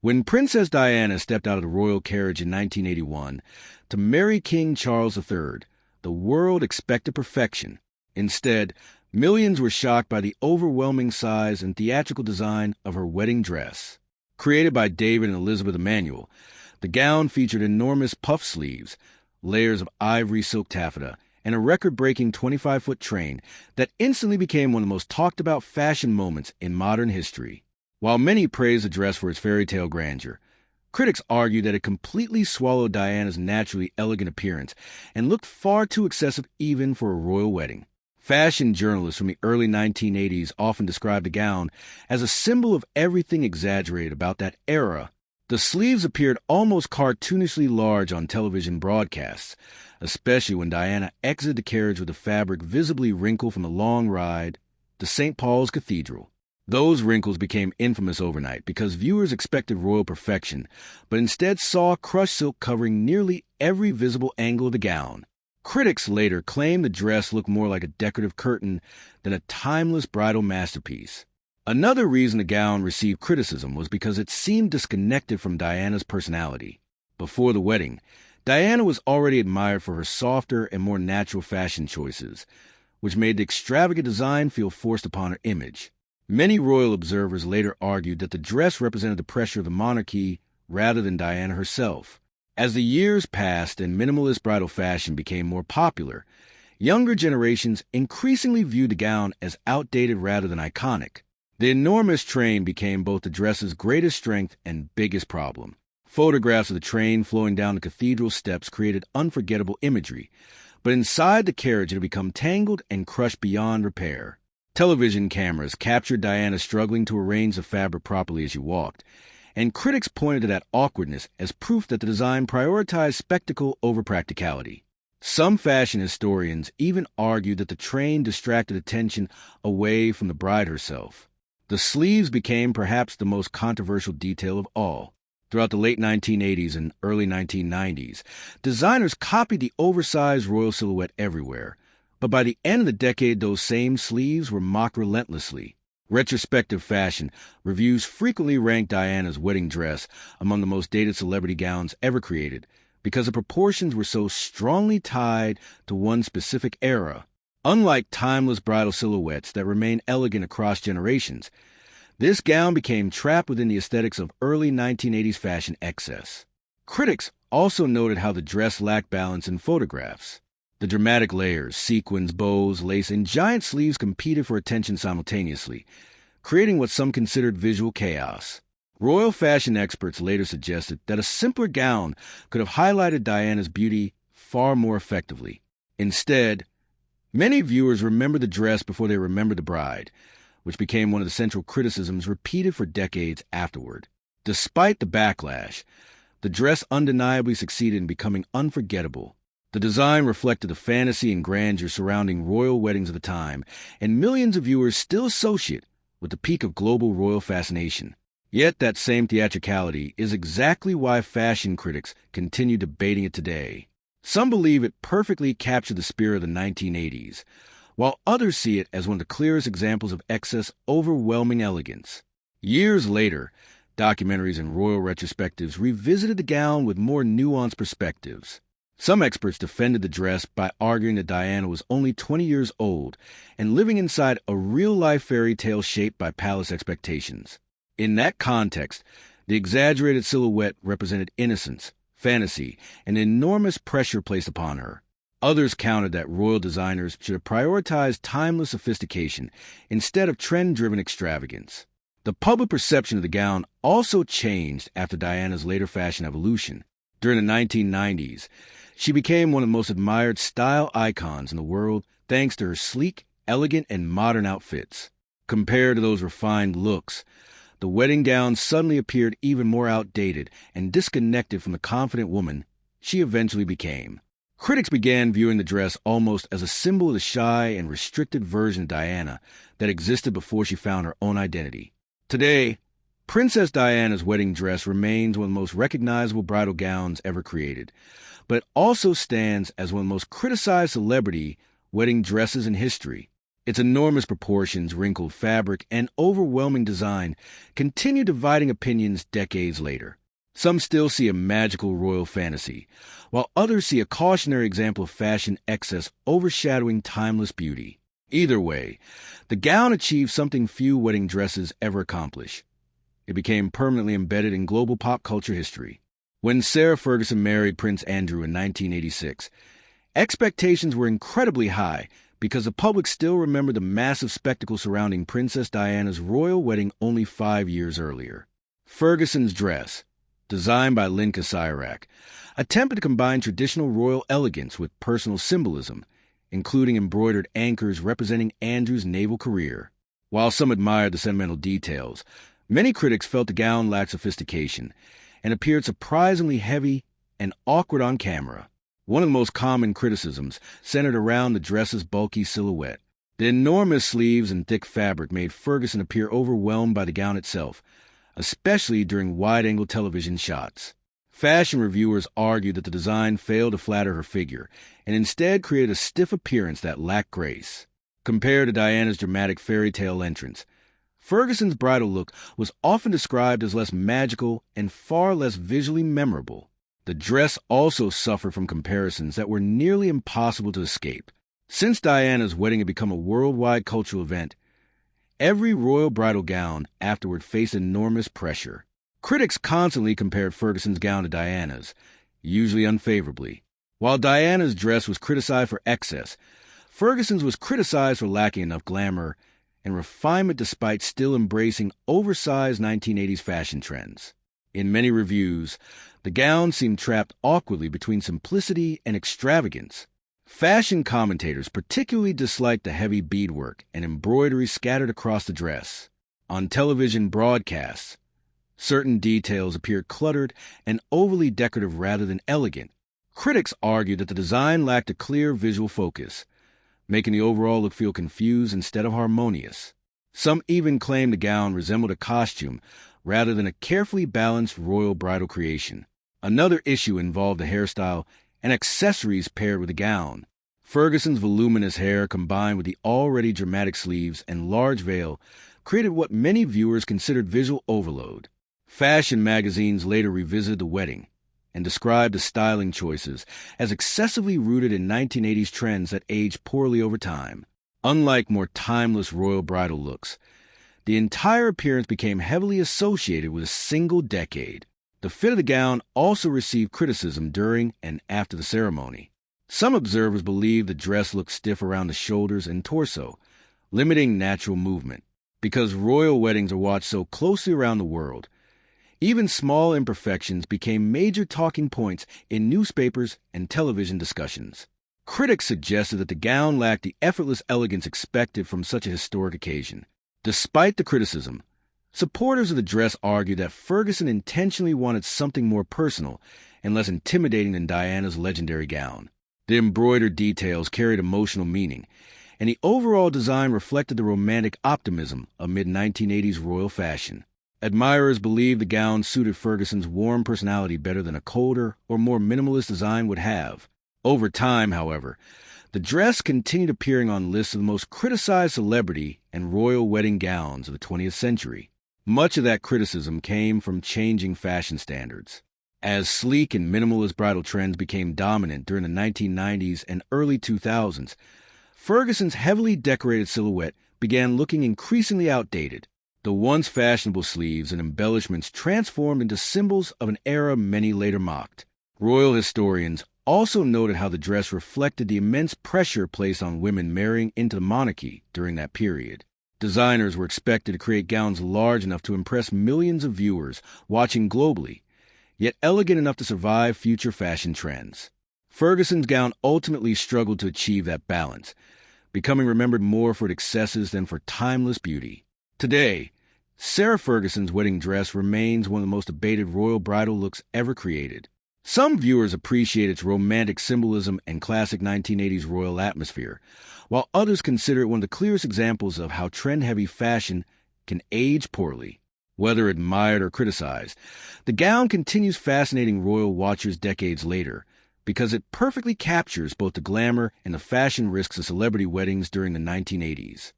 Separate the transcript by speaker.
Speaker 1: When Princess Diana stepped out of the royal carriage in 1981 to marry King Charles III, the world expected perfection. Instead, millions were shocked by the overwhelming size and theatrical design of her wedding dress. Created by David and Elizabeth Emanuel, the gown featured enormous puff sleeves, layers of ivory silk taffeta, and a record-breaking 25-foot train that instantly became one of the most talked-about fashion moments in modern history. While many praised the dress for its fairy tale grandeur, critics argued that it completely swallowed Diana's naturally elegant appearance and looked far too excessive even for a royal wedding. Fashion journalists from the early 1980s often described the gown as a symbol of everything exaggerated about that era. The sleeves appeared almost cartoonishly large on television broadcasts, especially when Diana exited the carriage with the fabric visibly wrinkled from the long ride to St. Paul's Cathedral. Those wrinkles became infamous overnight because viewers expected royal perfection, but instead saw crushed silk covering nearly every visible angle of the gown. Critics later claimed the dress looked more like a decorative curtain than a timeless bridal masterpiece. Another reason the gown received criticism was because it seemed disconnected from Diana's personality. Before the wedding, Diana was already admired for her softer and more natural fashion choices, which made the extravagant design feel forced upon her image. Many royal observers later argued that the dress represented the pressure of the monarchy rather than Diana herself. As the years passed and minimalist bridal fashion became more popular, younger generations increasingly viewed the gown as outdated rather than iconic. The enormous train became both the dress's greatest strength and biggest problem. Photographs of the train flowing down the cathedral steps created unforgettable imagery, but inside the carriage it had become tangled and crushed beyond repair. Television cameras captured Diana struggling to arrange the fabric properly as she walked, and critics pointed to that awkwardness as proof that the design prioritized spectacle over practicality. Some fashion historians even argued that the train distracted attention away from the bride herself. The sleeves became perhaps the most controversial detail of all. Throughout the late 1980s and early 1990s, designers copied the oversized royal silhouette everywhere, but by the end of the decade, those same sleeves were mocked relentlessly. Retrospective fashion reviews frequently ranked Diana's wedding dress among the most dated celebrity gowns ever created because the proportions were so strongly tied to one specific era. Unlike timeless bridal silhouettes that remain elegant across generations, this gown became trapped within the aesthetics of early 1980s fashion excess. Critics also noted how the dress lacked balance in photographs. The dramatic layers, sequins, bows, lace, and giant sleeves competed for attention simultaneously, creating what some considered visual chaos. Royal fashion experts later suggested that a simpler gown could have highlighted Diana's beauty far more effectively. Instead, many viewers remember the dress before they remember the bride, which became one of the central criticisms repeated for decades afterward. Despite the backlash, the dress undeniably succeeded in becoming unforgettable. The design reflected the fantasy and grandeur surrounding royal weddings of the time, and millions of viewers still associate with the peak of global royal fascination. Yet that same theatricality is exactly why fashion critics continue debating it today. Some believe it perfectly captured the spirit of the 1980s, while others see it as one of the clearest examples of excess, overwhelming elegance. Years later, documentaries and royal retrospectives revisited the gown with more nuanced perspectives. Some experts defended the dress by arguing that Diana was only 20 years old and living inside a real-life fairy tale shaped by palace expectations. In that context, the exaggerated silhouette represented innocence, fantasy, and enormous pressure placed upon her. Others countered that royal designers should have prioritized timeless sophistication instead of trend-driven extravagance. The public perception of the gown also changed after Diana's later fashion evolution. During the 1990s, she became one of the most admired style icons in the world thanks to her sleek, elegant, and modern outfits. Compared to those refined looks, the wedding gown suddenly appeared even more outdated and disconnected from the confident woman she eventually became. Critics began viewing the dress almost as a symbol of the shy and restricted version of Diana that existed before she found her own identity. Today, Princess Diana's wedding dress remains one of the most recognizable bridal gowns ever created, but it also stands as one of the most criticized celebrity wedding dresses in history. Its enormous proportions, wrinkled fabric, and overwhelming design continue dividing opinions decades later. Some still see a magical royal fantasy, while others see a cautionary example of fashion excess overshadowing timeless beauty. Either way, the gown achieved something few wedding dresses ever accomplish. It became permanently embedded in global pop culture history. When Sarah Ferguson married Prince Andrew in 1986, expectations were incredibly high because the public still remembered the massive spectacle surrounding Princess Diana's royal wedding only 5 years earlier. Ferguson's dress, designed by Linka Cyrak, attempted to combine traditional royal elegance with personal symbolism, including embroidered anchors representing Andrew's naval career. While some admired the sentimental details, many critics felt the gown lacked sophistication and appeared surprisingly heavy and awkward on camera. One of the most common criticisms centered around the dress's bulky silhouette. The enormous sleeves and thick fabric made Ferguson appear overwhelmed by the gown itself, especially during wide-angle television shots. Fashion reviewers argued that the design failed to flatter her figure and instead created a stiff appearance that lacked grace. Compared to Diana's dramatic fairy tale entrance, Ferguson's bridal look was often described as less magical and far less visually memorable. The dress also suffered from comparisons that were nearly impossible to escape. Since Diana's wedding had become a worldwide cultural event, every royal bridal gown afterward faced enormous pressure. Critics constantly compared Ferguson's gown to Diana's, usually unfavorably. While Diana's dress was criticized for excess, Ferguson's was criticized for lacking enough glamour and refinement despite still embracing oversized 1980s fashion trends. In many reviews, the gown seemed trapped awkwardly between simplicity and extravagance. Fashion commentators particularly disliked the heavy beadwork and embroidery scattered across the dress. On television broadcasts, certain details appeared cluttered and overly decorative rather than elegant. Critics argued that the design lacked a clear visual focus, making the overall look feel confused instead of harmonious. Some even claimed the gown resembled a costume rather than a carefully balanced royal bridal creation. Another issue involved the hairstyle and accessories paired with the gown. Ferguson's voluminous hair combined with the already dramatic sleeves and large veil created what many viewers considered visual overload. Fashion magazines later revisited the wedding and described the styling choices as excessively rooted in 1980s trends that aged poorly over time. Unlike more timeless royal bridal looks, the entire appearance became heavily associated with a single decade. The fit of the gown also received criticism during and after the ceremony. Some observers believed the dress looked stiff around the shoulders and torso, limiting natural movement. Because royal weddings are watched so closely around the world, even small imperfections became major talking points in newspapers and television discussions. Critics suggested that the gown lacked the effortless elegance expected from such a historic occasion. Despite the criticism, supporters of the dress argued that Ferguson intentionally wanted something more personal and less intimidating than Diana's legendary gown. The embroidered details carried emotional meaning, and the overall design reflected the romantic optimism of mid-1980s royal fashion. Admirers believed the gown suited Ferguson's warm personality better than a colder or more minimalist design would have. Over time, however, the dress continued appearing on lists of the most criticized celebrity and royal wedding gowns of the 20th century. Much of that criticism came from changing fashion standards. As sleek and minimalist bridal trends became dominant during the 1990s and early 2000s, Ferguson's heavily decorated silhouette began looking increasingly outdated. The once fashionable sleeves and embellishments transformed into symbols of an era many later mocked. Royal historians also noted how the dress reflected the immense pressure placed on women marrying into the monarchy during that period. Designers were expected to create gowns large enough to impress millions of viewers watching globally, yet elegant enough to survive future fashion trends. Ferguson's gown ultimately struggled to achieve that balance, becoming remembered more for its excesses than for timeless beauty. Today, Sarah Ferguson's wedding dress remains one of the most debated royal bridal looks ever created. Some viewers appreciate its romantic symbolism and classic 1980s royal atmosphere, while others consider it one of the clearest examples of how trend-heavy fashion can age poorly. Whether admired or criticized, the gown continues fascinating royal watchers decades later because it perfectly captures both the glamour and the fashion risks of celebrity weddings during the 1980s.